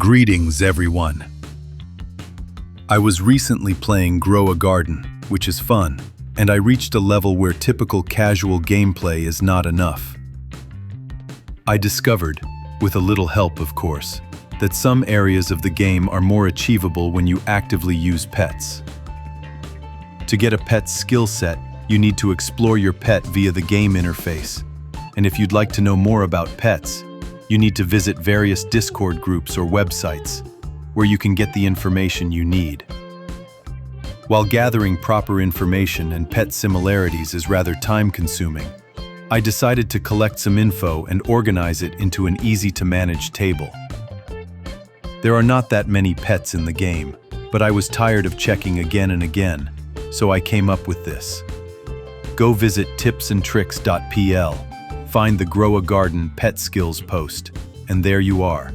Greetings, everyone. I was recently playing Grow a Garden, which is fun, and I reached a level where typical casual gameplay is not enough. I discovered, with a little help of course, that some areas of the game are more achievable when you actively use pets. To get a pet's skill set, you need to explore your pet via the game interface, and if you'd like to know more about pets, you need to visit various Discord groups or websites where you can get the information you need. While gathering proper information and pet similarities is rather time-consuming, I decided to collect some info and organize it into an easy-to-manage table. There are not that many pets in the game, but I was tired of checking again and again, so I came up with this. Go visit tipsandtricks.pl. Find the Grow a Garden Pet Skills post, and there you are.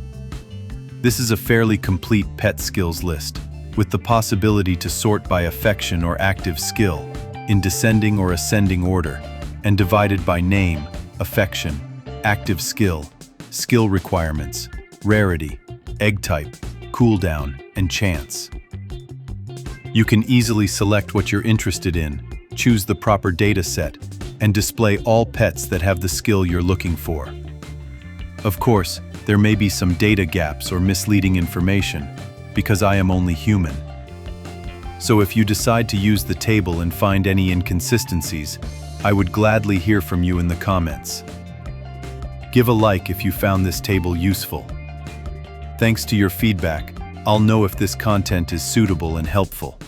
This is a fairly complete pet skills list, with the possibility to sort by affection or active skill, in descending or ascending order, and divided by name, affection, active skill, skill requirements, rarity, egg type, cooldown, and chance. You can easily select what you're interested in, choose the proper data set, and display all pets that have the skill you're looking for. Of course, there may be some data gaps or misleading information, because I am only human. So if you decide to use the table and find any inconsistencies, I would gladly hear from you in the comments. Give a like if you found this table useful. Thanks to your feedback, I'll know if this content is suitable and helpful.